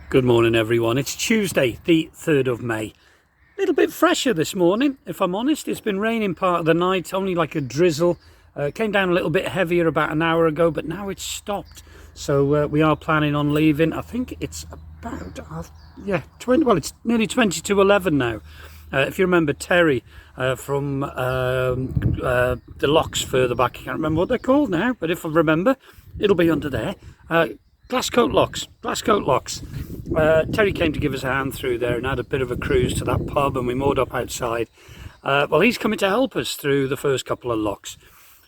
Good morning everyone, it's Tuesday the 3rd of May. A little bit fresher this morning, if I'm honest. It's been raining part of the night, only like a drizzle. Came down a little bit heavier about an hour ago, but now it's stopped. So we are planning on leaving. I think it's about, 20, well it's nearly 20 to 11 now. If you remember Terry from the locks further back, I can't remember what they're called now, but if I remember, it'll be under there. Glasscoat locks. Terry came to give us a hand through there and had a bit of a cruise to that pub, and we moored up outside. Well, he's coming to help us through the first couple of locks.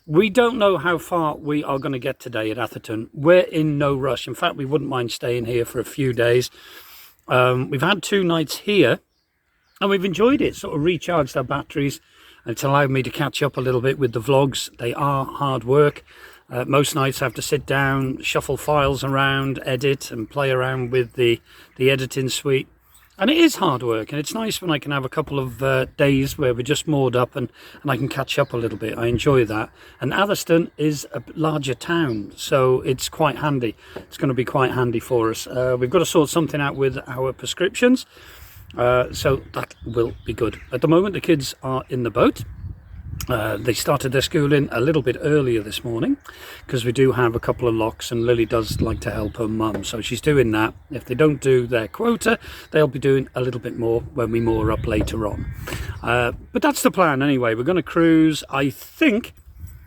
We don't know how far we are going to get today at Atherstone. We're in no rush. In fact, we wouldn't mind staying here for a few days. We've had 2 nights here and we've enjoyed it, sort of recharged our batteries, and it's allowed me to catch up a little bit with the vlogs. They are hard work. Most nights I have to sit down, shuffle files around, edit and play around with the editing suite. And it is hard work, and it's nice when I can have a couple of days where we're just moored up and I can catch up a little bit. I enjoy that. And Atherstone is a larger town, so it's quite handy. It's going to be quite handy for us. We've got to sort something out with our prescriptions, so that will be good. At the moment, the kids are in the boat. They started their schooling a little bit earlier this morning because we do have a couple of locks, and Lily does like to help her mum, so she's doing that. If they don't do their quota, they'll be doing a little bit more when we moor up later on. But that's the plan anyway. We're going to cruise, I think.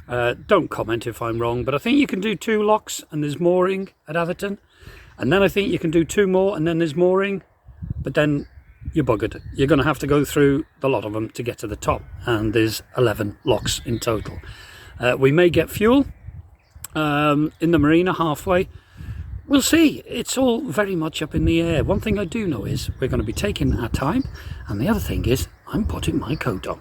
Don't comment if I'm wrong, but I think you can do 2 locks and there's mooring at Atherstone, and then I think you can do 2 more and then there's mooring, but then you're buggered. You're going to have to go through the lot of them to get to the top, and there's 11 locks in total. We may get fuel in the marina halfway. We'll see. It's all very much up in the air. One thing I do know is we're going to be taking our time, and the other thing is I'm putting my coat on.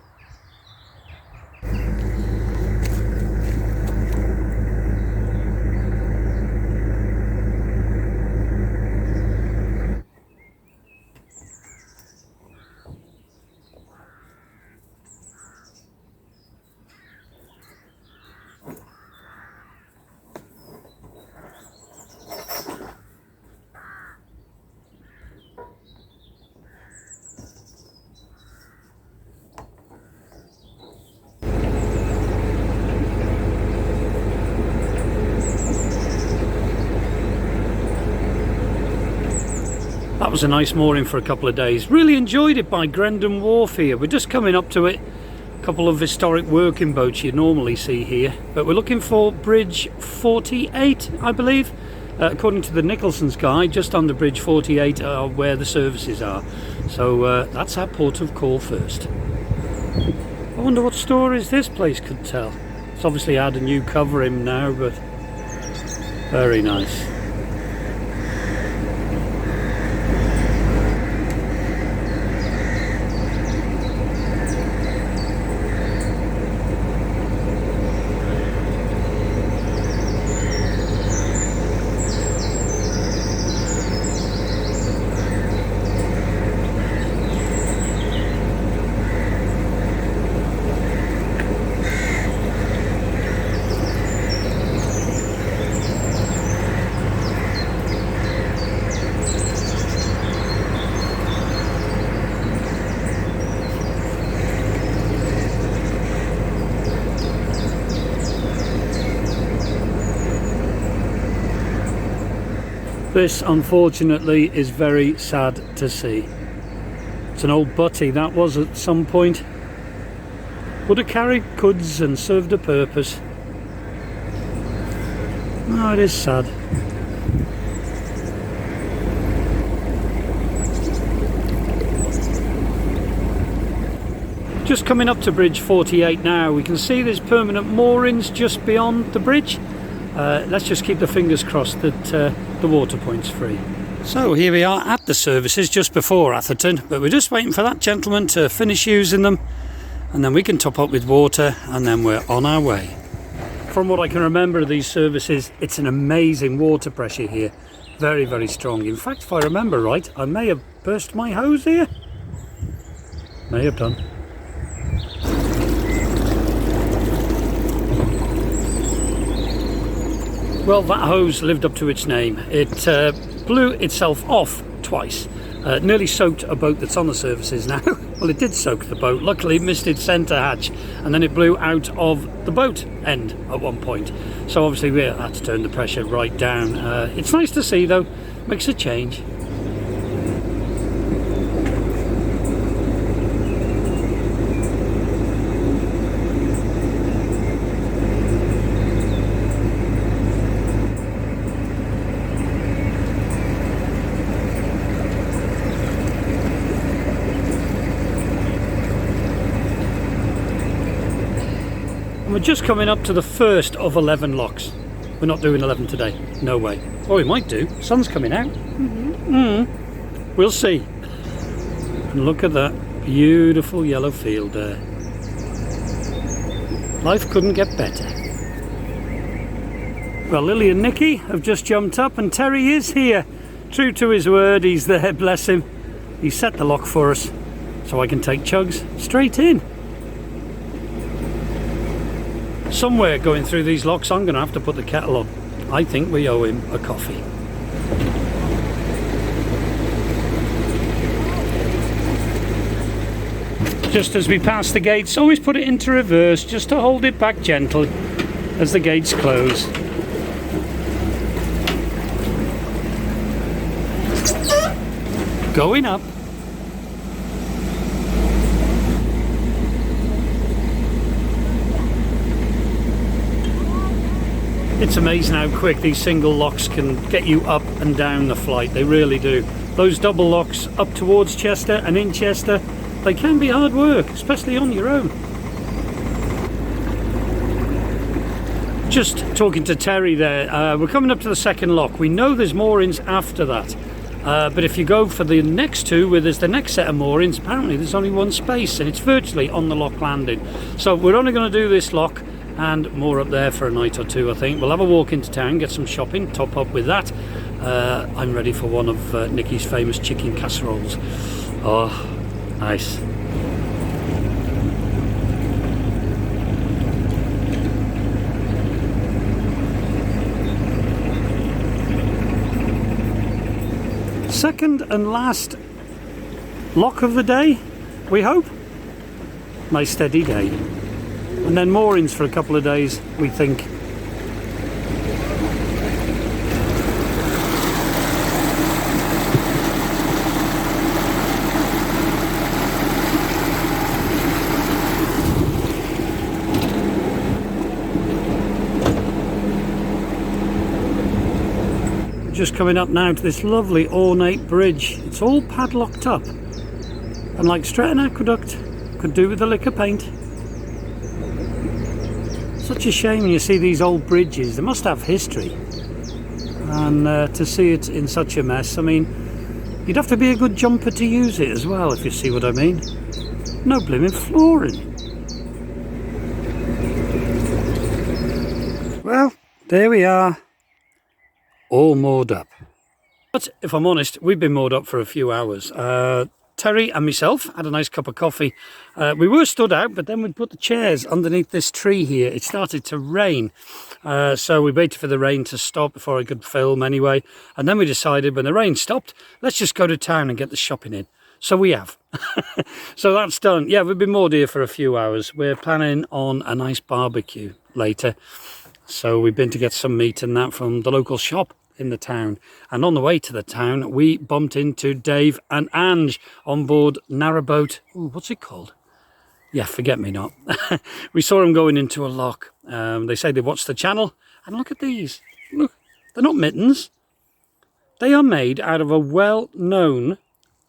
That was a nice mooring for a couple of days. Really enjoyed it by Grendon Wharf here. We're just coming up to it. A couple of historic working boats you normally see here. But we're looking for bridge 48, I believe. According to the Nicholson's guide, just under bridge 48 are where the services are. So that's our port of call first. I wonder what stories this place could tell. It's obviously had a new covering now, but very nice. This, unfortunately, is very sad to see. It's an old butty, that was at some point. Would have carried goods and served a purpose. Oh, it is sad. Just coming up to bridge 48 now. We can see there's permanent moorings just beyond the bridge. Let's just keep the fingers crossed that the water point's free. So here we are at the services just before Atherstone, but we're just waiting for that gentleman to finish using them, and then we can top up with water, and then we're on our way. From what I can remember of these services, it's an amazing water pressure here. Very, very strong. In fact, if I remember right, I may have burst my hose here. May have done. Well, that hose lived up to its name. It blew itself off twice. Nearly soaked a boat that's on the surfaces now. Well, it did soak the boat. Luckily it missed its centre hatch, and then it blew out of the boat end at one point. So obviously we had to turn the pressure right down. It's nice to see though, makes a change. And we're just coming up to the first of 11 locks. We're not doing 11 today, no way. Oh, we might do, sun's coming out. We'll see. And look at that beautiful yellow field there. Life couldn't get better. Well, Lily and Nikki have just jumped up, and Terry is here. True to his word, he's there, bless him. He set the lock for us, so I can take Chugs straight in. Somewhere going through these locks, I'm going to have to put the kettle on. I think we owe him a coffee. Just as we pass the gates, always put it into reverse just to hold it back gently as the gates close. Going up. It's amazing how quick these single locks can get you up and down the flight. They really do. Those double locks up towards Chester and in Chester, they can be hard work, especially on your own. Just talking to Terry there, we're coming up to the second lock. We know there's moorings after that. But if you go for the next two, where there's the next set of moorings, apparently there's only one space and it's virtually on the lock landing. So we're only going to do this lock and more up there for a night or two, I think. We'll have a walk into town, get some shopping, top up with that. I'm ready for one of Nikki's famous chicken casseroles. Oh, nice. Second and last lock of the day, we hope. Nice steady day. And then moorings for a couple of days, we think. Just coming up now to this lovely ornate bridge. It's all padlocked up, and like Stretton Aqueduct, could do with a lick of paint. Such a shame when you see these old bridges. They must have history, and to see it in such a mess, I mean, you'd have to be a good jumper to use it as well, if you see what I mean. No blimmin' flooring. Well, there we are, all moored up. But if I'm honest, we've been moored up for a few hours. Terry and myself had a nice cup of coffee. We were stood out, but then we put the chairs underneath this tree here. It started to rain, so we waited for the rain to stop before I could film anyway. And then we decided when the rain stopped, let's just go to town and get the shopping in. So we have. So that's done. Yeah, we've been moored here for a few hours. We're planning on a nice barbecue later. So we've been to get some meat and that from the local shop in the town, and on the way to the town we bumped into Dave and Ange on board narrowboat. Ooh, what's it called? Yeah, forget me not. We saw them going into a lock. They say they watched the channel, and look at these. Look, they're not mittens. They are made out of a well-known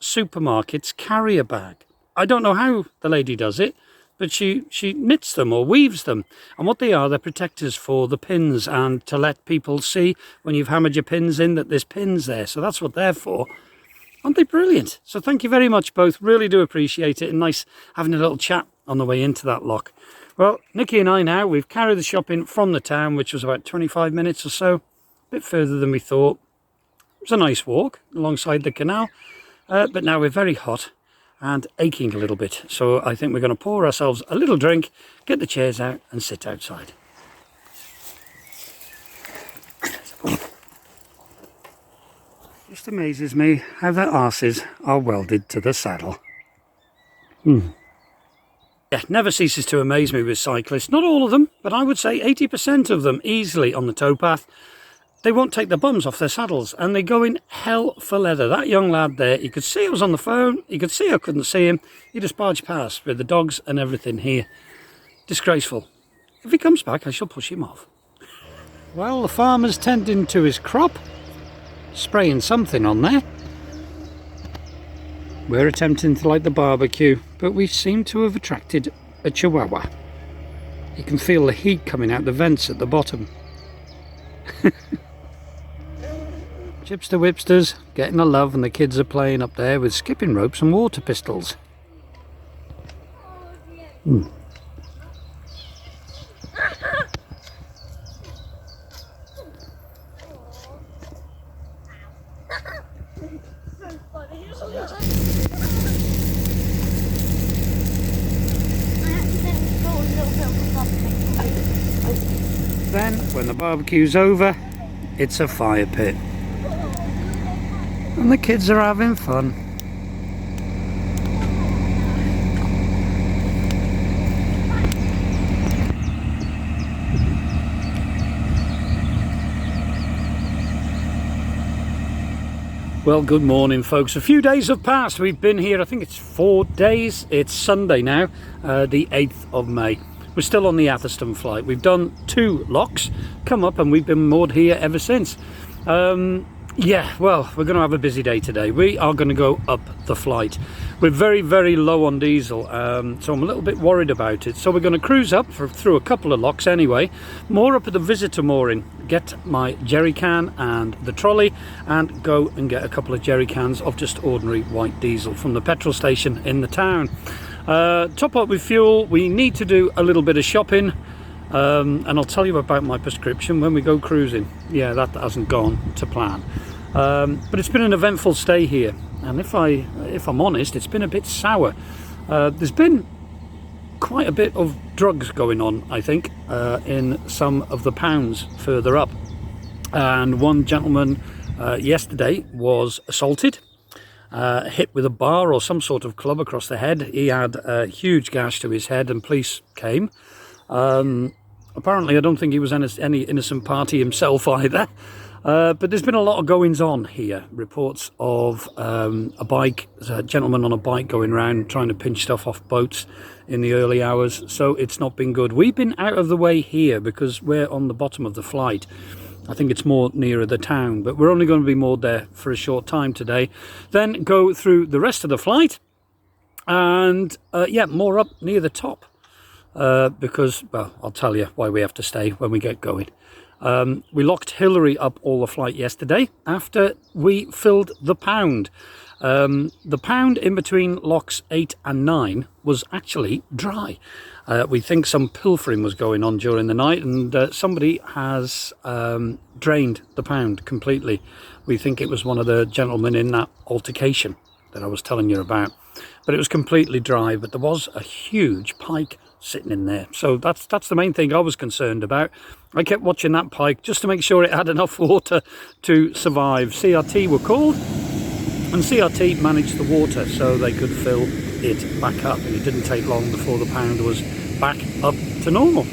supermarket's carrier bag. I don't know how the lady does it, but she knits them or weaves them. And what they are, they're protectors for the pins and to let people see when you've hammered your pins in that there's pins there. So that's what they're for. Aren't they brilliant? So thank you very much both. Really do appreciate it. And nice having a little chat on the way into that lock. Well, Nikki and I now, we've carried the shopping from the town, which was about 25 minutes or so. A bit further than we thought. It was a nice walk alongside the canal. But now we're very hot and aching a little bit, so I think we're going to pour ourselves a little drink, get the chairs out and sit outside. just amazes me how their arses are welded to the saddle. Yeah, never ceases to amaze me with cyclists. Not all of them, but I would say 80% of them easily on the towpath. They won't take their bums off their saddles and they go in hell for leather. That young lad there, you could see I was on the phone, you could see I couldn't see him. He just barged past with the dogs and everything here. Disgraceful. If he comes back, I shall push him off. Well, the farmer's tending to his crop, spraying something on there. We're attempting to light the barbecue, but we seem to have attracted a chihuahua. You can feel the heat coming out the vents at the bottom. Chipster Whipsters getting a love, and the kids are playing up there with skipping ropes and water pistols. Then, when the barbecue's over, it's a fire pit. And the kids are having fun. Well, good morning, folks. A few days have passed. We've been here, I think it's 4 days. It's Sunday now, the 8th of May. We're still on the Atherstone flight. We've done 2 locks, come up, and we've been moored here ever since. Yeah, well, we're going to have a busy day today. We are going to go up the flight. We're very, very low on diesel, so I'm a little bit worried about it. So we're going to cruise up through a couple of locks anyway, moor up at the visitor mooring, get my jerry can and the trolley, and go and get a couple of jerry cans of just ordinary white diesel from the petrol station in the town. Top up with fuel. We need to do a little bit of shopping. And I'll tell you about my prescription when we go cruising. Yeah, that hasn't gone to plan. But it's been an eventful stay here, and if I'm honest, it's been a bit sour. There's been quite a bit of drugs going on, I think, in some of the pounds further up. And one gentleman yesterday was assaulted, hit with a bar or some sort of club across the head. He had a huge gash to his head, and police came. Apparently, I don't think he was any innocent party himself either. But there's been a lot of goings on here. Reports of a gentleman on a bike going around trying to pinch stuff off boats in the early hours. So it's not been good. We've been out of the way here because we're on the bottom of the flight. I think it's more nearer the town, but we're only going to be moored there for a short time today. Then go through the rest of the flight and, yeah, moor up near the top. Because, well, I'll tell you why we have to stay when we get going. We locked Hillary up all the flight yesterday after we filled the pound. The pound in between locks 8 and 9 was actually dry. We think some pilfering was going on during the night, and somebody has drained the pound completely. We think it was one of the gentlemen in that altercation that I was telling you about. But it was completely dry, but there was a huge pike sitting in there. So that's the main thing I was concerned about. I kept watching that pike just to make sure it had enough water to survive. CRT were called, and CRT managed the water so they could fill it back up, and it didn't take long before the pound was back up to normal.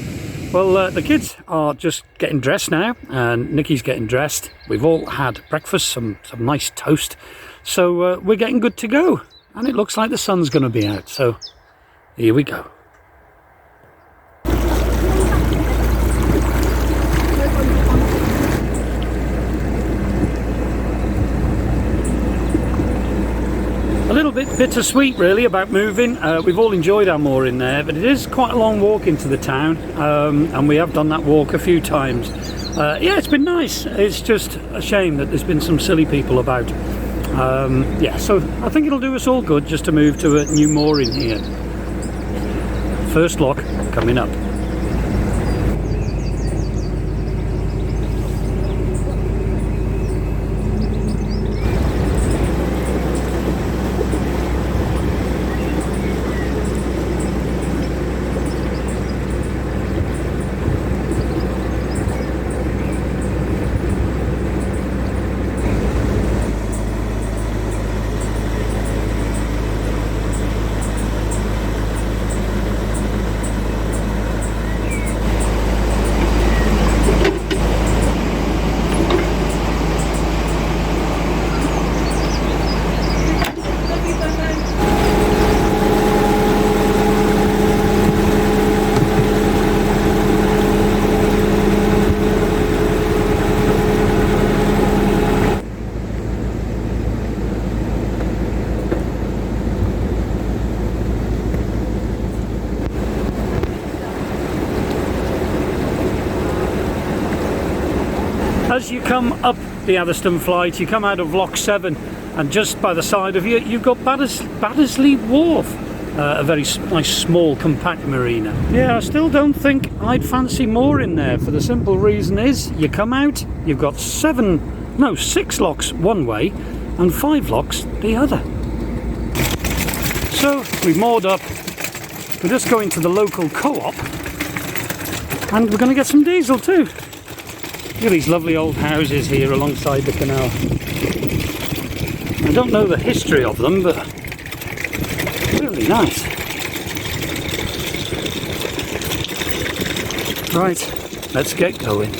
Well, the kids are just getting dressed now, and Nikki's getting dressed. We've all had breakfast, some nice toast, so we're getting good to go, and it looks like the sun's going to be out, so here we go. A little bit bittersweet really about moving. We've all enjoyed our mooring there, but it is quite a long walk into the town, and we have done that walk a few times. Yeah, it's been nice. It's just a shame that there's been some silly people about. Yeah, so I think it'll do us all good just to move to a new mooring here. First lock coming up. as you come up the Atherstone flight, you come out of Lock 7, and just by the side of you, you've got Baddesley Wharf, a very nice, small, compact marina. Yeah, I still don't think I'd fancy more in there, for the simple reason is, you come out, you've got 6 locks one way, and 5 locks the other. So, we've moored up, we're just going to the local co-op, and we're going to get some diesel too. Look at these lovely old houses here alongside the canal. I don't know the history of them, but really nice. Right, let's get going.